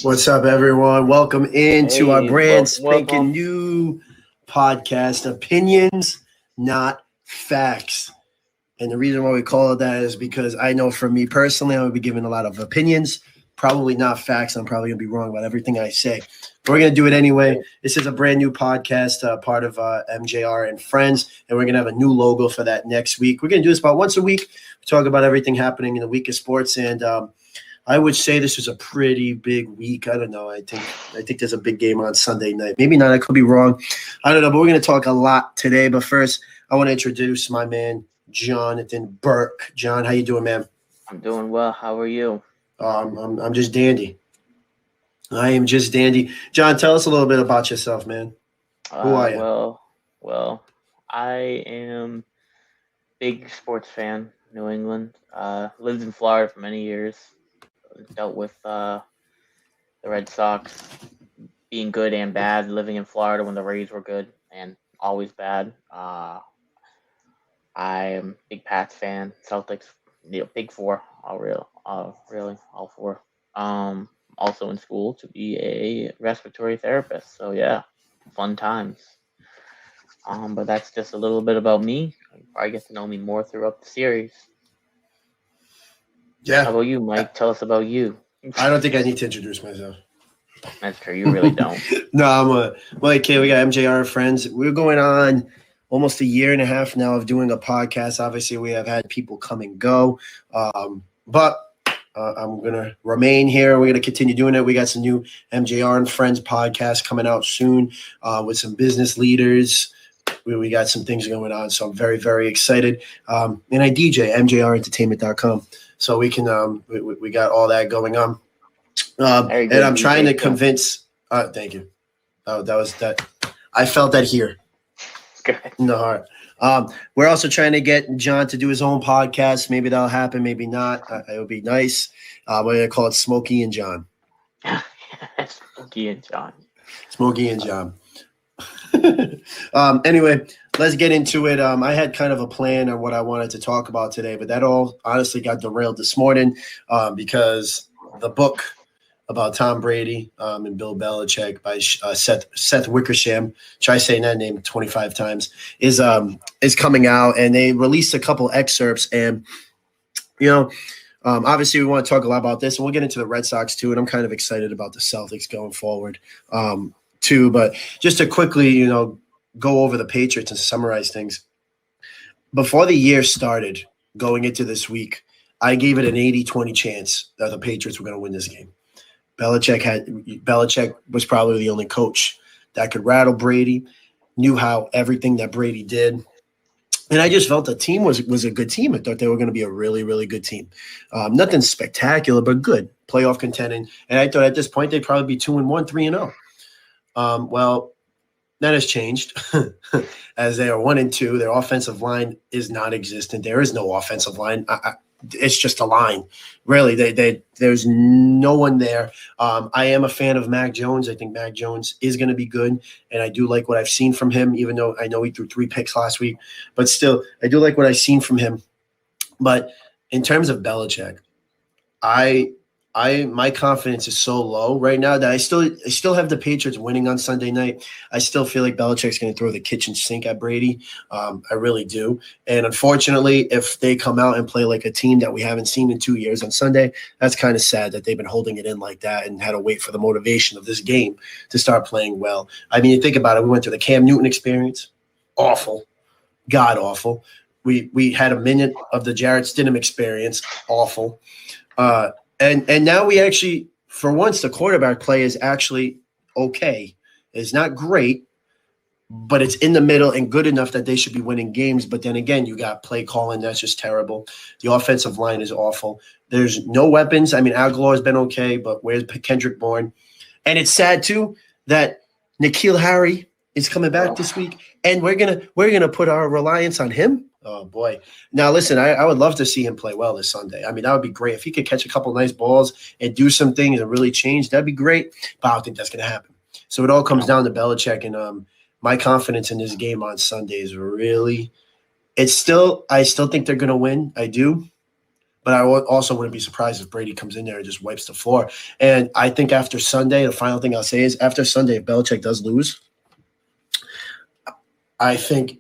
What's up, everyone? Welcome into our brand spanking welcome. new podcast, Opinions, Not Facts. And the reason why we call it that is because I know for me personally, I'm going to be giving a lot of opinions, probably not facts. I'm probably going to be wrong about everything I say. But we're going to do it anyway. This is a brand new podcast, part of MJR and Friends, and we're going to have a new logo for that next week. We're going to do this about once a week. We talk about everything happening in the week of sports, and I would say this was a pretty big week. I don't know. I think there's a big game on Sunday night. Maybe not. I could be wrong. I don't know. But we're going to talk a lot today. But first, I want to introduce my man, Jonathan Burke. John, how you doing, man? I'm doing well. How are you? I'm just dandy. I am just dandy. John, tell us a little bit about yourself, man. Who are you? Well, I am big sports fan. New England. Lived in Florida for many years. Dealt with the Red Sox being good and bad. Living in Florida when the Rays were good and always bad. I am a big Pats fan. Celtics, big four. Really, all four. Also in school to be a respiratory therapist. So yeah, fun times. But that's just a little bit about me. You probably get to know me more throughout the series. Yeah. How about you, Mike? Tell us about you. I don't think I need to introduce myself. That's true. You really don't. No, I'm Mike K. We got MJR Friends. We're going on almost a year and a half now of doing a podcast. Obviously, we have had people come and go. But I'm going to remain here. We're going to continue doing it. We got some new MJR and Friends podcast coming out soon with some business leaders. We got some things going on. So I'm very, very excited. And I DJ, mjrentertainment.com. So we can we got all that going on. And I'm trying to convince thank you. Oh, that was that. I felt that here. Good. In the heart. We're also trying to get John to do his own podcast. Maybe that'll happen, maybe not. It would be nice. We're going to call it Smokey and John. Smokey and John. Smokey and John. Anyway, let's get into it. I had kind of a plan on what I wanted to talk about today, but that all honestly got derailed this morning because the book about Tom Brady and Bill Belichick by Seth Wickersham, try saying that name 25 times, is coming out, and they released a couple excerpts. And obviously we want to talk a lot about this, and we'll get into the Red Sox too. And I'm kind of excited about the Celtics going forward too. But just to quickly, go over the Patriots and summarize things. Before the year started, going into this week, I gave it an 80-20 chance that the Patriots were going to win this game. Belichick was probably the only coach that could rattle Brady, knew how everything that Brady did. And I just felt the team was a good team. I thought they were going to be a really, really good team. Nothing spectacular, but good. Playoff contending. And I thought at this point they'd probably be 2-1, 3-0. Well, that has changed as they are 1-2. Their offensive line is non-existent. There is no offensive line. It's just a line. Really, there's no one there. I am a fan of Mac Jones. I think Mac Jones is going to be good, and I do like what I've seen from him, even though I know he threw 3 picks last week. But still, I do like what I've seen from him. But in terms of Belichick, my confidence is so low right now that I still have the Patriots winning on Sunday night. I still feel like Belichick's going to throw the kitchen sink at Brady. I really do. And unfortunately, if they come out and play like a team that we haven't seen in 2 years on Sunday, that's kind of sad that they've been holding it in like that and had to wait for the motivation of this game to start playing well. I mean, you think about it. We went through the Cam Newton experience. Awful. God awful. We had a minute of the Jarrett Stidham experience. Awful. And now we actually, for once, the quarterback play is actually okay. It's not great, but it's in the middle and good enough that they should be winning games. But then again, you got play calling. That's just terrible. The offensive line is awful. There's no weapons. I mean, Aguilar has been okay, but where's Kendrick Bourne? And it's sad, too, that N'Keal Harry is coming back this week, and we're gonna put our reliance on him. Oh, boy. Now, listen, I would love to see him play well this Sunday. I mean, that would be great. If he could catch a couple nice balls and do some things and really change, that'd be great. But I don't think that's going to happen. So it all comes down to Belichick. And my confidence in this game on Sunday is really – I still think they're going to win. I do. but I also wouldn't be surprised if Brady comes in there and just wipes the floor. And I think after Sunday, the final thing I'll say is after Sunday, if Belichick does lose, I think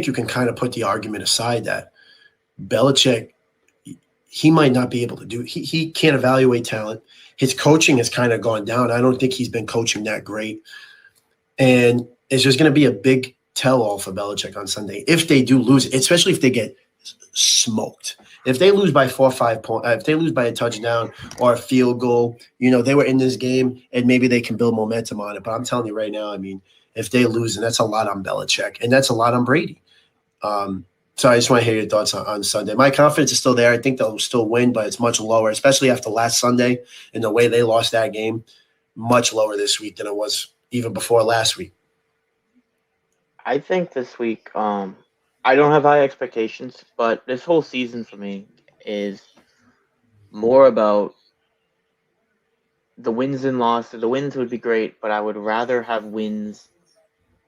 you can kind of put the argument aside that Belichick, he might not be able to do. He can't evaluate talent. His coaching has kind of gone down. I don't think he's been coaching that great, and it's just going to be a big tell-all for Belichick on Sunday if they do lose, especially if they get smoked. If they lose by 4 or 5 points, if they lose by a touchdown or a field goal, they were in this game and maybe they can build momentum on it. But I'm telling you right now, I mean, if they lose, and that's a lot on Belichick, and that's a lot on Brady. So I just want to hear your thoughts on Sunday. My confidence is still there. I think they'll still win, but it's much lower, especially after last Sunday and the way they lost that game. Much lower this week than it was even before last week. I think this week, I don't have high expectations, but this whole season for me is more about the wins and losses. The wins would be great, but I would rather have wins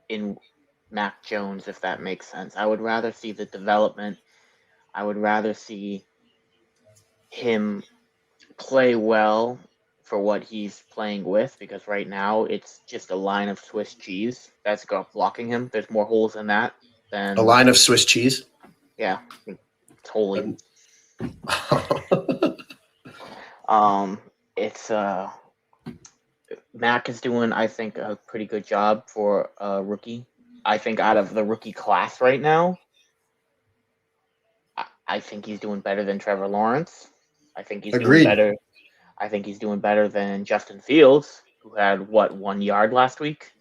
in Mac Jones, if that makes sense. I would rather see the development. I would rather see him play well for what he's playing with, because right now it's just a line of Swiss cheese that's blocking him. There's more holes in that than a line of Swiss cheese. Yeah, totally. It's Mac is doing, I think, a pretty good job for a rookie. I think out of the rookie class right now, I think he's doing better than Trevor Lawrence. I think he's doing better. I think he's doing better than Justin Fields, who had 1 yard last week.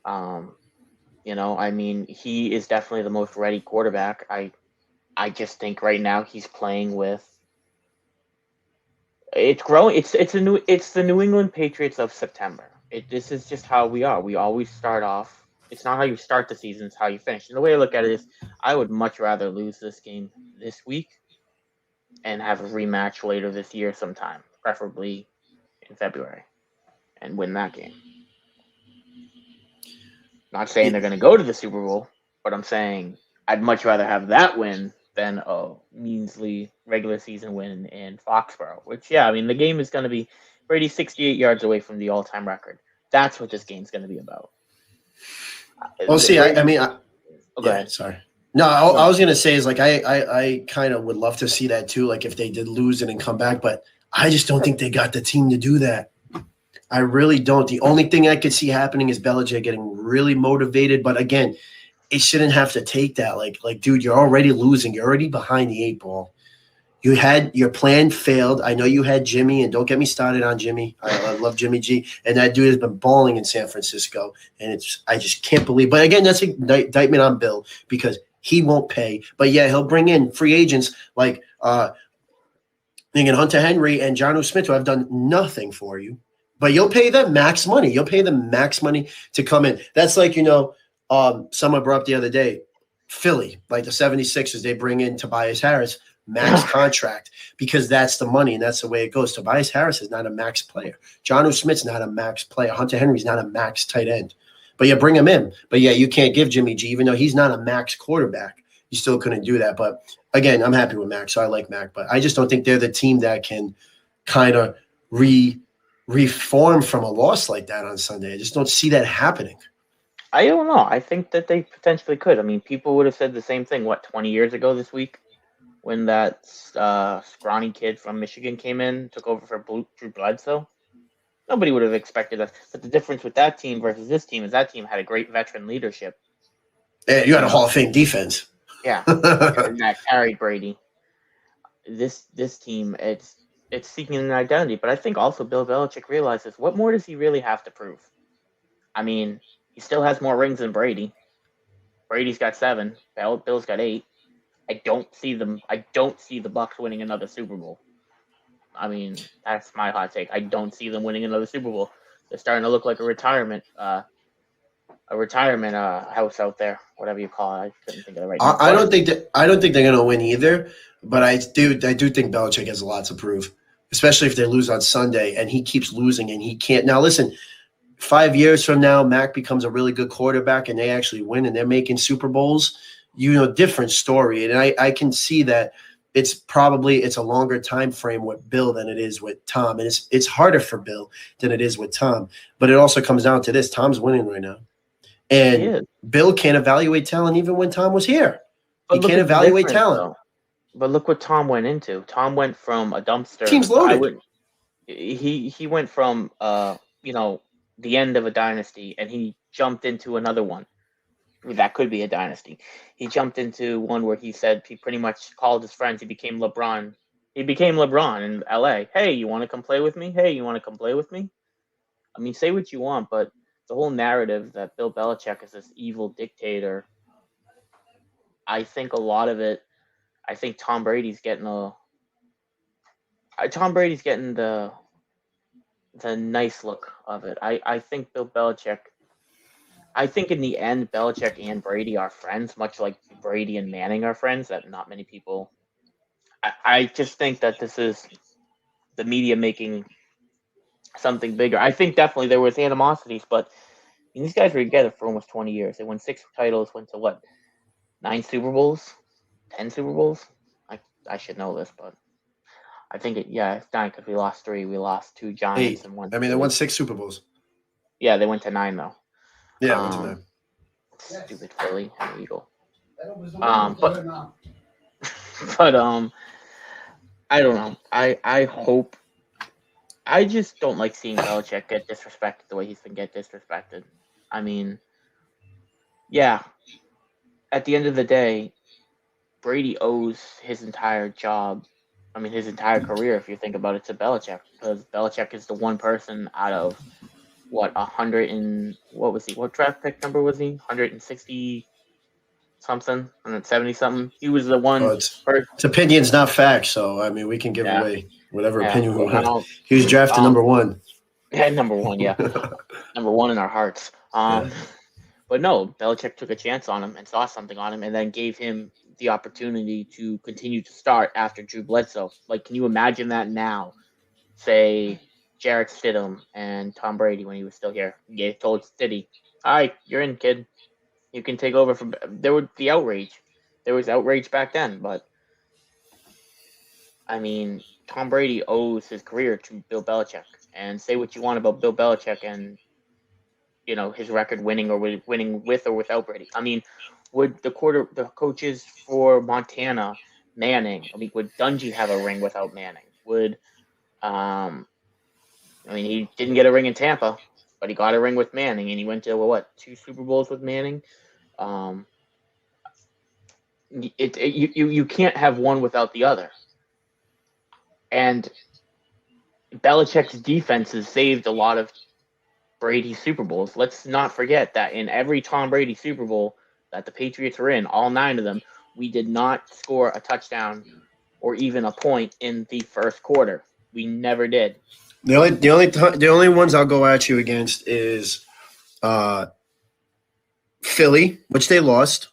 I mean, he is definitely the most ready quarterback. I just think right now he's playing with. It's growing. It's the New England Patriots of September. This is just how we are. We always start off. It's not how you start the season; it's how you finish. And the way I look at it is, I would much rather lose this game this week and have a rematch later this year sometime, preferably in February, and win that game. Not saying they're going to go to the Super Bowl, but I'm saying I'd much rather have that win than a measly regular season win in Foxborough, which, I mean, the game is going to be Brady 68 yards away from the all-time record. That's what this game's going to be about. Well, see, I mean, go ahead. Sorry. No, I was going to say is like I kind of would love to see that too, like if they did lose it and come back, but I just don't think they got the team to do that. I really don't. The only thing I could see happening is Bellichick getting really motivated, but again, it shouldn't have to take that. Like, dude, you're already losing. You're already behind the 8 ball. You had your plan failed. I know you had Jimmy, and don't get me started on Jimmy. I love Jimmy G, and that dude has been balling in San Francisco, and I just can't believe. But again, that's an indictment on Bill because he won't pay. But yeah, he'll bring in free agents like Hunter Henry and Jonnu Smith, who have done nothing for you. But you'll pay them max money. You'll pay them max money to come in. That's like, someone brought up the other day, Philly, like the 76ers, they bring in Tobias Harris, max contract, because that's the money and that's the way it goes. Tobias Harris is not a max player. Jonnu Smith's not a max player. Hunter Henry's not a max tight end. But you bring him in. But yeah, you can't give Jimmy G, even though he's not a max quarterback. You still couldn't do that. But again, I'm happy with Mac, so I like Mac. But I just don't think they're the team that can kind of reform from a loss like that on Sunday. I just don't see that happening. I don't know. I think that they potentially could. I mean, people would have said the same thing, 20 years ago this week when that scrawny kid from Michigan came in, took over for Drew Bledsoe. Nobody would have expected that. But the difference with that team versus this team is that team had a great veteran leadership. Yeah, you had a Hall of Fame defense. Yeah, that carried Brady. This team, it's seeking an identity. But I think also Bill Belichick realizes, what more does he really have to prove? I mean, he still has more rings than Brady. Brady's got 7. Bill's got 8. I don't see the Bucs winning another Super Bowl. I mean, that's my hot take. I don't see them winning another Super Bowl. They're starting to look like a retirement house out there, whatever you call it. I couldn't think of the right name. I don't think they're going to win either, but I do think Belichick has a lot to prove, especially if they lose on Sunday and he keeps losing and he can't. Now listen, 5 years from now, Mac becomes a really good quarterback and they actually win and they're making Super Bowls. Different story. And I can see that it's a longer time frame with Bill than it is with Tom, and it's harder for Bill than it is with Tom. But it also comes down to this: Tom's winning right now, and Bill can't evaluate talent even when Tom was here. He can't evaluate talent. Though. But look what Tom went into. Tom went from a dumpster. Team's loaded. He went from the end of a dynasty, and he jumped into another one. That could be a dynasty. He jumped into one where he said he pretty much called his friends. He became LeBron. He became LeBron in LA. Hey, you want to come play with me? Hey, you want to come play with me? I mean, say what you want, but the whole narrative that Bill Belichick is this evil dictator, I think a lot of it, I think Tom Brady's getting the nice look of it. I think Bill Belichick, I think in the end, Belichick and Brady are friends, much like Brady and Manning are friends, that not many people. I just think that this is the media making something bigger. I think definitely there was animosities, but these guys were together for almost 20 years. They won 6 titles, went to what, 9 Super Bowls, 10 Super Bowls? I should know this, but I think it's 9 because we lost 3. We lost 2 Giants 8. and 1. I mean, they won 6 Super Bowls. Yeah, they went to 9 though. Yeah, went to 9. Stupid Philly and Eagle. But I don't know. I hope. I just don't like seeing Belichick get disrespected the way he's been getting disrespected. I mean, yeah. At the end of the day, Brady owes his entire job. I mean, his entire career, if you think about it, to Belichick, because Belichick is the one person out of what 100 and what was he? What draft pick number was he? 160 something, 170 something. He was the one. It's opinions, not facts. So I mean, we can give away whatever opinion we want. He was drafted number 1. Yeah, number 1. Yeah, number 1 in our hearts. But no, Belichick took a chance on him and saw something on him, and then gave him the opportunity to continue to start after Drew Bledsoe. Like, can you imagine that now? Say Jarrett Stidham and Tom Brady when he was still here. He told Stiddy, "All right, you're in, kid. You can take over from." There would be outrage. There was outrage back then, but I mean, Tom Brady owes his career to Bill Belichick. And say what you want about Bill Belichick and his record winning with or without Brady. I mean, would the coaches for Montana, Manning? I mean, would Dungy have a ring without Manning? Would he didn't get a ring in Tampa, but he got a ring with Manning, and he went to 2 Super Bowls with Manning. You can't have one without the other. And Belichick's defenses saved a lot of Brady Super Bowls. Let's not forget that in every Tom Brady Super Bowl that the Patriots were in, all 9 of them, we did not score a touchdown or even a point in the first quarter. We never did. The only ones I'll go at you against is Philly, which they lost,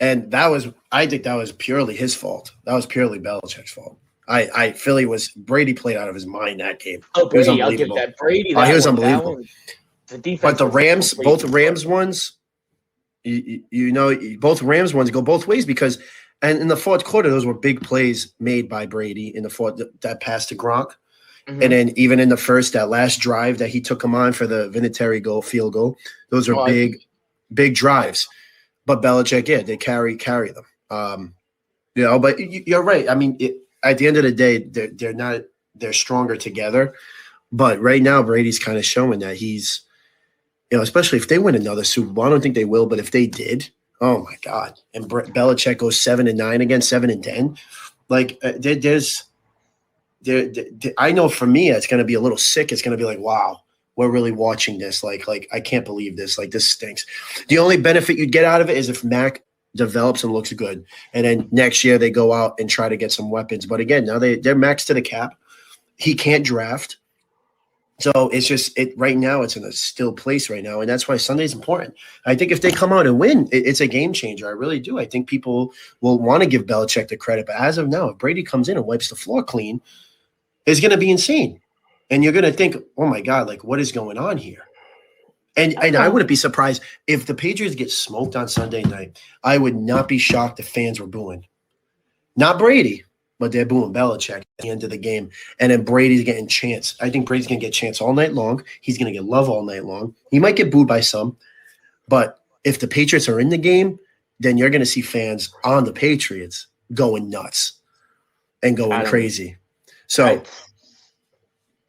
and I think that was purely his fault. That was purely Belichick's fault. Brady played out of his mind that game. Oh, Brady, I'll give that. Brady, he was unbelievable. The defense, but the Rams, both Rams ones, both Rams ones go both ways because, and in the fourth quarter, those were big plays made by Brady in the fourth, that pass to Gronk. Mm-hmm. And then even in the first, that last drive that he took him on for the Vinatieri field goal, those are big drives. But Belichick, they carry them. But you're right. I mean, at the end of the day, they're stronger together. But right now, Brady's kind of showing that he's, especially if they win another Super Bowl. I don't think they will, but if they did, oh my God! And Belichick goes 7-9 again, 7-10. Like I know for me, it's going to be a little sick. It's going to be like, wow, we're really watching this. Like I can't believe this. Like, this stinks. The only benefit you'd get out of it is if Mac develops and looks good, and then next year they go out and try to get some weapons. But again, now they're maxed to the cap. He can't draft. So it's just right now. It's in a still place right now, and that's why Sunday's important. I think if they come out and win, it's a game changer. I really do. I think people will want to give Belichick the credit, but as of now, if Brady comes in and wipes the floor clean, it's going to be insane, and you're going to think, "Oh my God, like what is going on here?" And I wouldn't be surprised if the Patriots get smoked on Sunday night. I would not be shocked if fans were booing, not Brady, but they're booing Belichick at the end of the game. And then Brady's getting chance. I think Brady's going to get chance all night long. He's going to get love all night long. He might get booed by some, but if the Patriots are in the game, then you're going to see fans on the Patriots going nuts and going crazy. So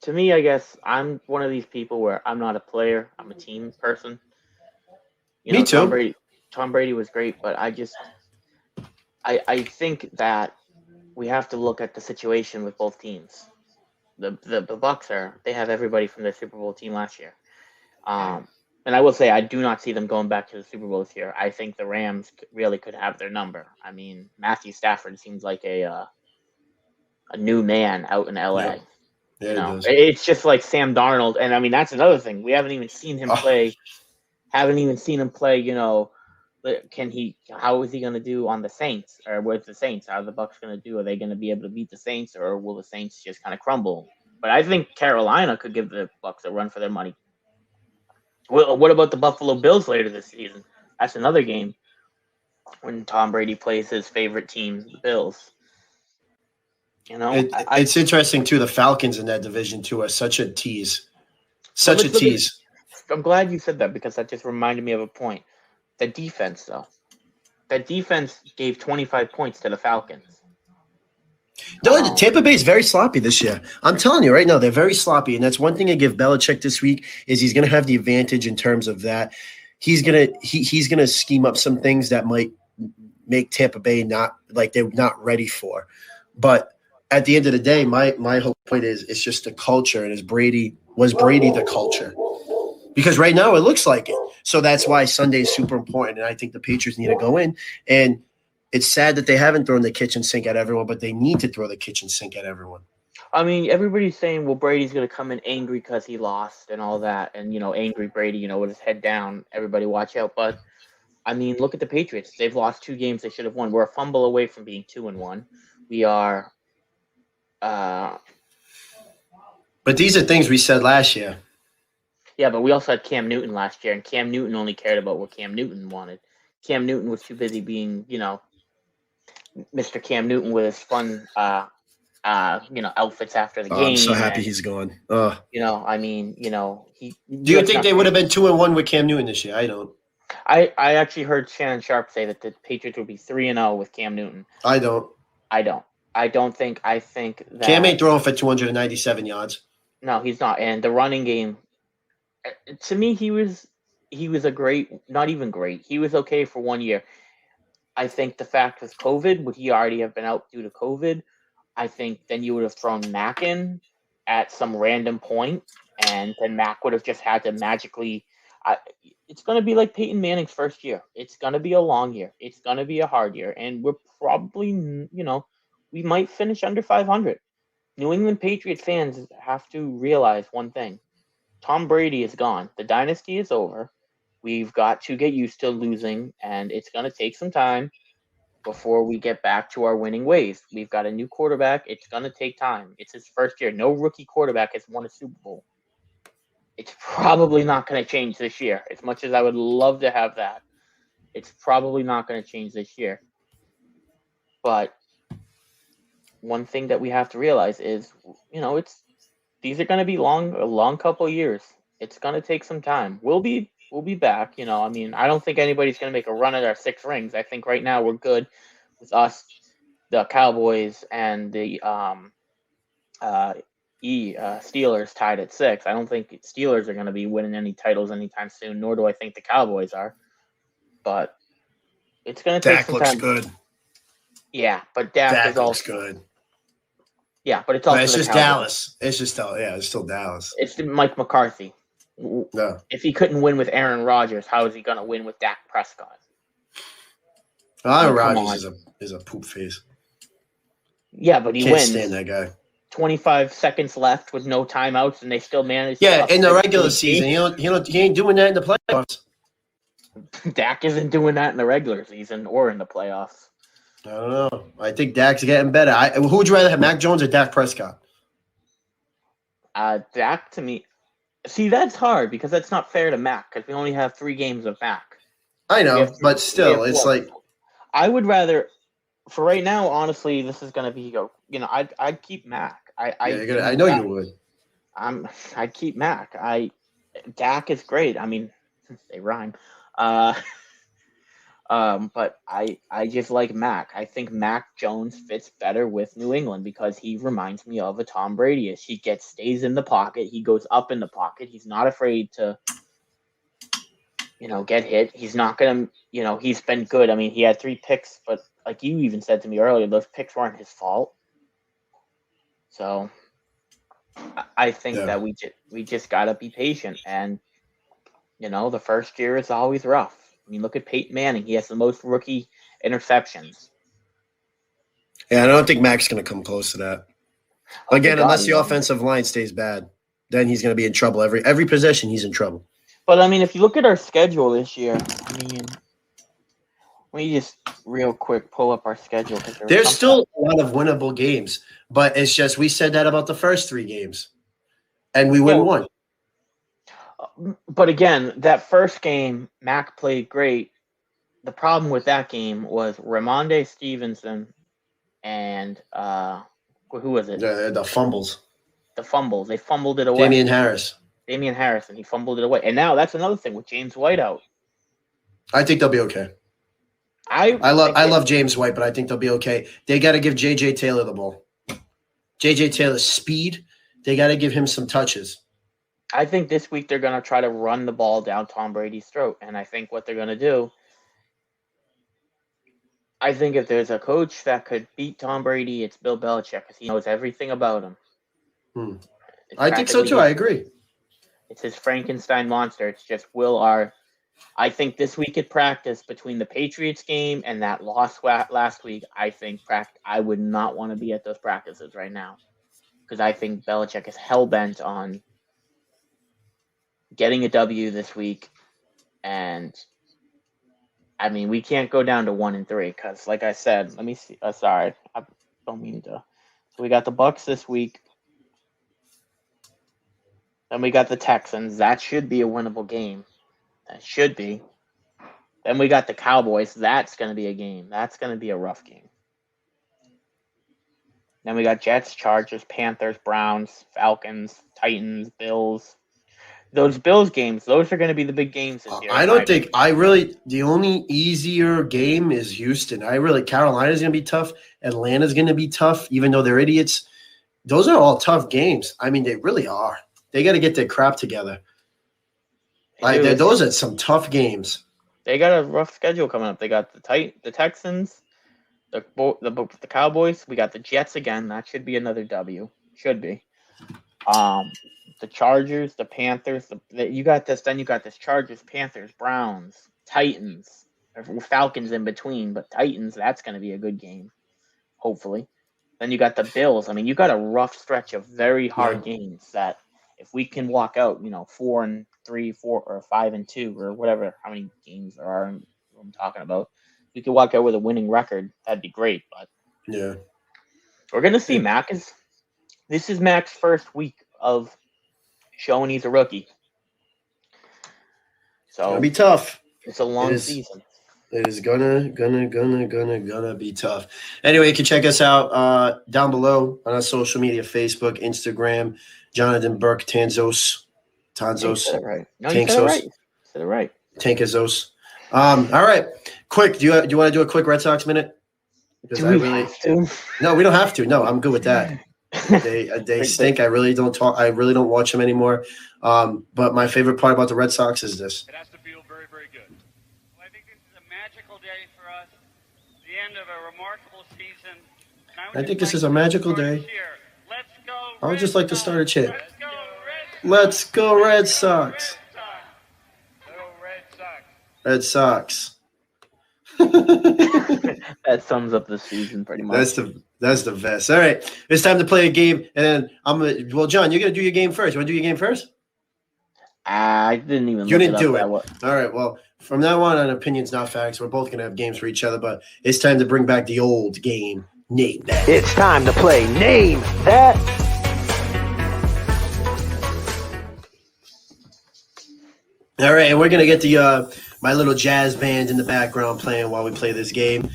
to me, I guess I'm one of these people where I'm not a player. I'm a team person. Me too. Tom Brady was great, but I think that we have to look at the situation with both teams. The Bucks they have everybody from their Super Bowl team last year. And I will say I do not see them going back to the Super Bowl this year. I think the Rams really could have their number. I mean, Matthew Stafford seems like a new man out in LA. Yeah, it's just like Sam Darnold, and I mean that's another thing. We haven't even seen him play. Haven't even seen him play. How is he going to do on the Saints or with the Saints? How are the Bucks going to do? Are they going to be able to beat the Saints, or will the Saints just kind of crumble? But I think Carolina could give the Bucks a run for their money. What about the Buffalo Bills later this season? That's another game when Tom Brady plays his favorite team, the Bills. It's interesting too. The Falcons in that division too are such a tease. I'm glad you said that because that just reminded me of a point. The defense, though. That defense gave 25 points to the Falcons. No, Tampa Bay is very sloppy this year. I'm telling you right now, they're very sloppy, and that's one thing I give Belichick this week is he's going to have the advantage in terms of that. He's gonna scheme up some things that might make Tampa Bay they're not ready for. But at the end of the day, my whole point is it's just the culture, and was Brady the culture? Because right now it looks like it. So that's why Sunday is super important, and I think the Patriots need to go in. And it's sad that they haven't thrown the kitchen sink at everyone, but they need to throw the kitchen sink at everyone. I mean, everybody's saying, well, Brady's going to come in angry because he lost and all that. And, angry Brady, with his head down. Everybody watch out. But, I mean, look at the Patriots. They've lost 2 games they should have won. We're a fumble away from being 2-1. We are but these are things we said last year. Yeah, but we also had Cam Newton last year, and Cam Newton only cared about what Cam Newton wanted. Cam Newton was too busy being, Mr. Cam Newton with his fun, outfits after the game. I'm so happy he's gone. he. Do you think they would have been 2-1 with Cam Newton this year? I don't. I actually heard Shannon Sharp say that the Patriots would be 3-0 with Cam Newton. I don't. I think that Cam ain't throwing for 297 yards. No, he's not. And the running game, to me, he was a great, not even great. He was okay for 1 year. I think the fact with COVID, would he already have been out due to COVID? I think then you would have thrown Mac in at some random point, and then Mac would have just had to magically. It's going to be like Peyton Manning's first year. It's going to be a long year. It's going to be a hard year, and we're probably, we might finish under 500. New England Patriots fans have to realize one thing. Tom Brady is gone. The dynasty is over. We've got to get used to losing, and it's going to take some time before we get back to our winning ways. We've got a new quarterback. It's going to take time. It's his first year. No rookie quarterback has won a Super Bowl. It's probably not going to change this year. As much as I would love to have that, it's probably not going to change this year. But one thing that we have to realize is, these are going to be a long couple of years. It's going to take some time. We'll be back. I don't think anybody's going to make a run at our 6 rings. I think right now we're good with us, the Cowboys, and the Steelers tied at 6. I don't think Steelers are going to be winning any titles anytime soon, nor do I think the Cowboys are. But it's going to take some time. Dak looks good. Yeah, but Dak looks good. Yeah, but it's also it's just Dallas. It's just it's still Dallas. It's Mike McCarthy. No. If he couldn't win with Aaron Rodgers, how is he going to win with Dak Prescott? Aaron Rodgers is a poop face. Yeah, but he wins. Can't stand that guy. 25 seconds left with no timeouts, and they still manage. Yeah, in the regular season, he ain't doing that in the playoffs. Dak isn't doing that in the regular season or in the playoffs. I don't know. I think Dak's getting better. Who would you rather have, Mac Jones or Dak Prescott? Dak, to me, see, that's hard because that's not fair to Mac because we only have 3 games of Mac. I know, but still, it's like I would rather for right now, honestly, this is gonna be I'd keep Mac. Yeah, I I think know you would. I'd keep Mac. Dak is great. I mean, they rhyme. Uh, but I just like Mac. I think Mac Jones fits better with New England because he reminds me of a Tom Brady. He stays in the pocket. He goes up in the pocket. He's not afraid to get hit. He's not gonna he's been good. I mean, he had 3 picks, but like you even said to me earlier, those picks weren't his fault. So I think that we just gotta be patient, and the first year is always rough. I mean, look at Peyton Manning. He has the most rookie interceptions. Yeah, I don't think Mac's going to come close to that. Again, God, unless the offensive line stays bad, then he's going to be in trouble. Every possession, he's in trouble. But I mean, if you look at our schedule this year, I mean, let me just real quick pull up our schedule because there's still a lot of winnable games, but it's just we said that about the first 3 games, and we win one. But again, that first game, Mac played great. The problem with that game was Ramondre Stevenson and who was it? The fumbles. The fumbles. They fumbled it away. Damian Harrison. He fumbled it away. And now that's another thing with James White out. I think they'll be okay. I love James White, but I think they'll be okay. They got to give J.J. Taylor the ball. J.J. Taylor's speed, they got to give him some touches. I think this week they're going to try to run the ball down Tom Brady's throat. And I think what they're going to do, I think if there's a coach that could beat Tom Brady, it's Bill Belichick because he knows everything about him. I think so too. I agree. It's his Frankenstein monster. It's just I think this week at practice between the Patriots game and that loss last week, I think I would not want to be at those practices right now because I think Belichick is hell-bent on getting a W this week. And, I mean, we can't go down to 1-3 because, like I said, let me see. Sorry, I don't mean to. So we got the Bucs this week. Then we got the Texans. That should be a winnable game. That should be. Then we got the Cowboys. That's going to be a game. That's going to be a rough game. Then we got Jets, Chargers, Panthers, Browns, Falcons, Titans, Bills. Those Bills games, those are going to be the big games this year. The only easier game is Houston. Carolina's going to be tough. Atlanta's going to be tough, even though they're idiots. Those are all tough games. I mean, they really are. They got to get their crap together. Those are some tough games. They got a rough schedule coming up. They got the Texans, the Cowboys. We got the Jets again. That should be another W. Should be. The Chargers, the Panthers. You got this. Then you got this: Chargers, Panthers, Browns, Titans, Falcons in between. But Titans, that's going to be a good game, hopefully. Then you got the Bills. I mean, you got a rough stretch of very hard games that. If we can walk out, 4-3, 4 or 5-2 or whatever, how many games there are I'm talking about, we could walk out with a winning record. That'd be great. But we're gonna see this is Mac's first week of showing he's a rookie. So it'll be tough. It's a long season. It is gonna be tough. Anyway, you can check us out down below on our social media: Facebook, Instagram. Jonathan Burke Tanzos. You said it right. No, you said it right. Tankazos. All right. Quick, do you want to do a quick Red Sox minute? Do we have to? No, we don't have to. No, I'm good with that. They stink. I really don't watch them anymore. But my favorite part about the Red Sox is this. It has to feel very, very good. Well, I think this is a magical day for us. The end of a remarkable season. I think this is a magical day. I would just like to start a chant. Let's go Red Sox. Red Sox. That sums up the season pretty much. That's the best. All right, it's time to play a game, and then John, you're gonna do your game first. You want to do your game first? I didn't even. You didn't do it. All right. Well, from now on, opinions not facts. We're both gonna have games for each other, but it's time to bring back the old game. Name that. It's time to play Name That. All right, and we're gonna get the my little jazz band in the background playing while we play this game.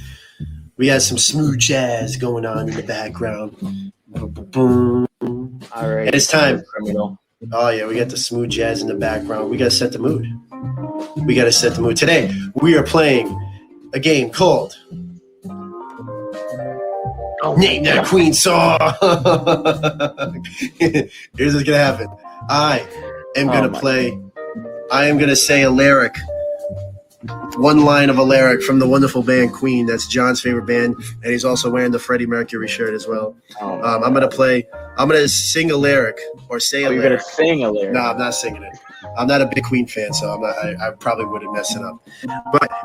We got some smooth jazz going on in the background. Boom. All right. And it's time. Criminal. Oh, yeah, we got the smooth jazz in the background. We got to set the mood. Today, we are playing a game called Name That Queen Song. Here's what's going to happen. I am going to say a lyric. One line of a lyric from the wonderful band Queen. That's John's favorite band, and he's also wearing the Freddie Mercury shirt as well. I'm gonna sing a lyric or say a lyric. You're gonna sing a lyric? No, I'm not singing it. I'm not a big Queen fan, so I'm not. I probably wouldn't mess it up.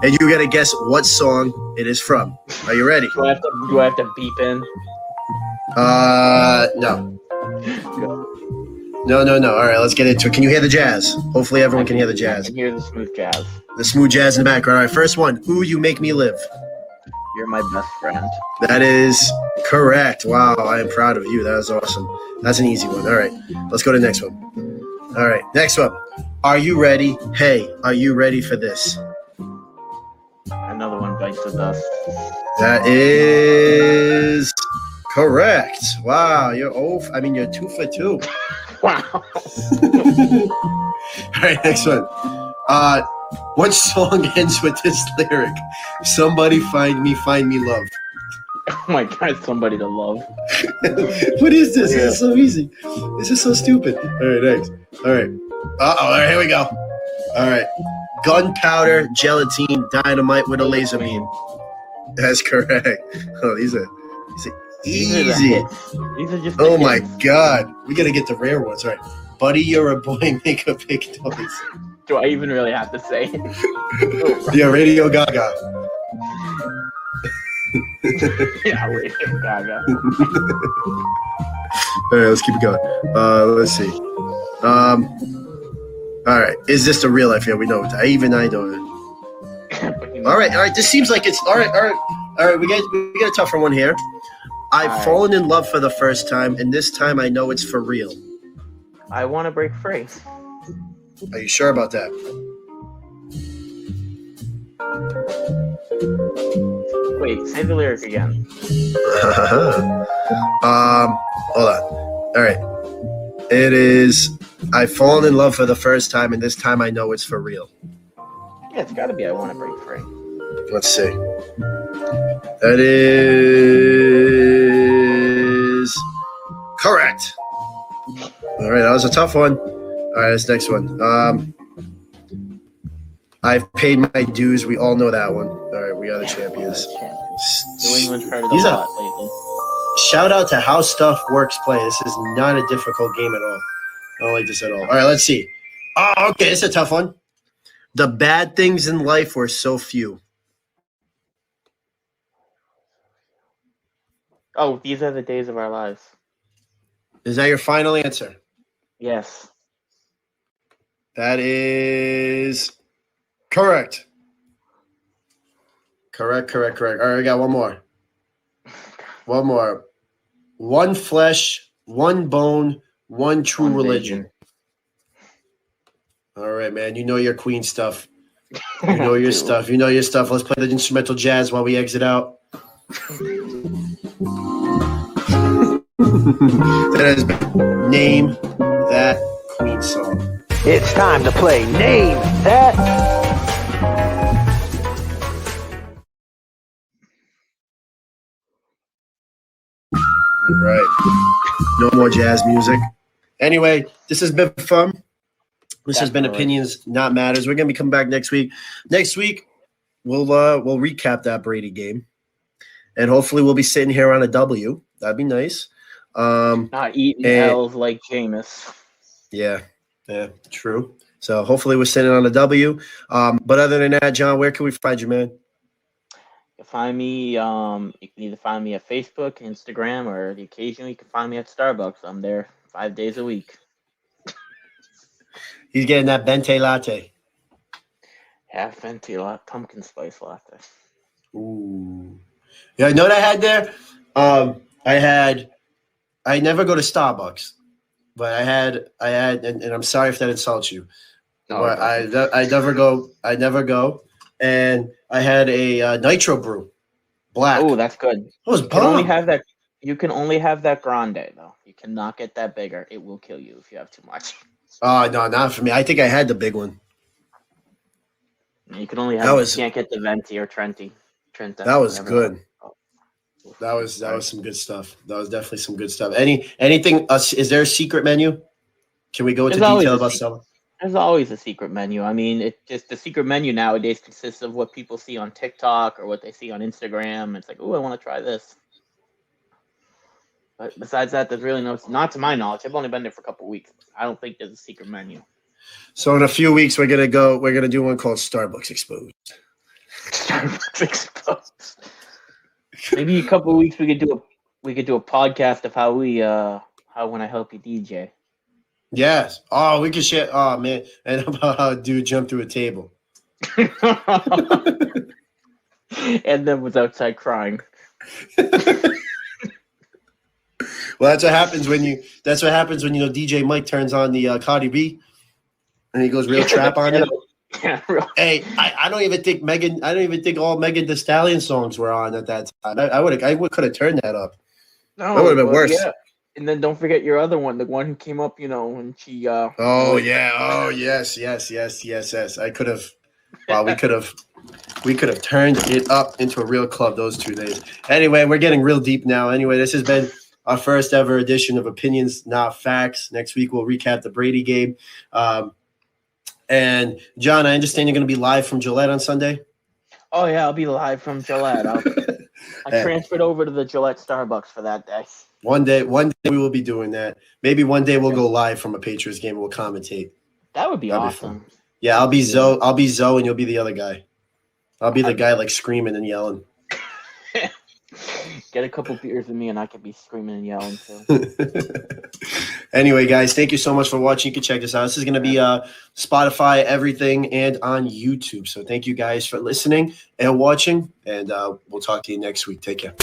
And you gotta guess what song it is from. Are you ready? Do I have to beep in? No. Go. No. All right, let's get into it. Can you hear the jazz? Hopefully everyone can hear the jazz. I can hear the smooth jazz. The smooth jazz in the background. All right, first one. Ooh, You Make Me Live. You're my best friend. That is correct. Wow, I am proud of you. That is awesome. That's an easy one. All right, let's go to the next one. All right, next one. Are you ready? Hey, are you ready for this? Another one bites the dust. That is correct. Wow, you're 2 for 2. Wow. All right, next one. What song ends with this lyric? Somebody find me love. Oh my God, somebody to love. What is this? Yeah. This is so easy. This is so stupid. All right, next. All right. All right, here we go. All right. Gunpowder, gelatine, dynamite with a laser beam. That's correct. Oh, these are easy. These are just. Oh my God. We gotta get the rare ones. All right. Buddy, you're a boy. Make a big noise. Do I even really have to say it? Yeah, Radio Gaga. Yeah, Radio Gaga. All right, let's keep it going. Let's see. All right. Is this the real life? Yeah, we know it. I know it. All right. This seems like it's all right. We got a tougher one here. I've fallen in love for the first time, and this time I know it's for real. I want to break free. Are you sure about that? Wait, say the lyric again. Hold on. All right. It is, I've fallen in love for the first time, and this time I know it's for real. Yeah, it's got to be I want to break free. Let's see. That is correct. All right, that was a tough one. All right, this next one. I've paid my dues. We all know that one. All right, we are the champions. New England's heard of the lot lately. Shout out to How Stuff Works Play. This is not a difficult game at all. I don't like this at all. All right, let's see. Oh, okay, it's a tough one. The bad things in life were so few. Oh, these are the days of our lives. Is that your final answer? Yes. That is correct. Correct. All right, we got one more. One flesh, one bone, one true religion. All right, man. You know your Queen stuff. You know your stuff. Let's play the instrumental jazz while we exit out. That is Name That Queen Song. It's time to play Name That. Right. No more jazz music. Anyway, this has been fun. This has been Opinions Not Matters. We're gonna be coming back next week. Next week, we'll recap that Brady game, and hopefully we'll be sitting here on a W. That'd be nice. Not eating L's like Jameis. Yeah, true. So hopefully we're sitting on a W. But other than that, John, where can we find you, man? You can find me. You can either find me at Facebook, Instagram, or occasionally you can find me at Starbucks. I'm there 5 days a week. He's getting that Venti latte. Half Venti pumpkin spice latte. Ooh. Yeah, you know what I had there? I never go to Starbucks, but I had, and I'm sorry if that insults you, but I never go, and I had a nitro brew Black. Oh, that's good. It was You can only bomb. have that. You can only have that grande though. You cannot get that bigger. It will kill you if you have too much. Oh, no, not for me. I think I had the big one. You can only have. That was- you can't get the venti or Trenta. That was whatever. good. That was some good stuff. That was definitely some good stuff. Anything? Is there a secret menu? Can we go into There's always detail a about secret. some? There's always a secret menu. I mean, the secret menu nowadays consists of what people see on TikTok or what they see on Instagram. It's like, oh, I want to try this. But besides that, there's really not to my knowledge. I've only been there for a couple of weeks. I don't think there's a secret menu. So in a few weeks, we're gonna do one called Starbucks Exposed. Starbucks exposed. Maybe a couple of weeks we could do a podcast of how when I help you DJ. Yes. Oh, we could share. Oh man, and about how a dude jumped through a table. And then was outside crying. Well, that's what happens when DJ Mike turns on the Cardi B, and he goes real trap on it. Yeah, real. Hey, I don't even think all Megan Thee Stallion songs were on at that time. I could have turned that up. No, That would've been worse. Yeah. And then don't forget your other one, the one who came up, when she. Oh yeah. Oh yes. I could have. Wow, we could have turned it up into a real club those 2 days. Anyway, we're getting real deep now. Anyway, this has been our first ever edition of Opinions, Not Facts. Next week we'll recap the Brady game. And John, I understand you're going to be live from Gillette on Sunday. Oh yeah, I'll be live from Gillette. I transferred over to the Gillette Starbucks for that day. One day we will be doing that. Maybe one day we'll go live from a Patriots game and we'll commentate. That would be That'd be awesome. fun. Yeah, I'll be Zoe. And you'll be the other guy. I'll be the guy like screaming and yelling. Get a couple beers with me, and I could be screaming and yelling too. Anyway, guys, thank you so much for watching. You can check this out. This is going to be Spotify, everything, and on YouTube. So thank you guys for listening and watching, and we'll talk to you next week. Take care.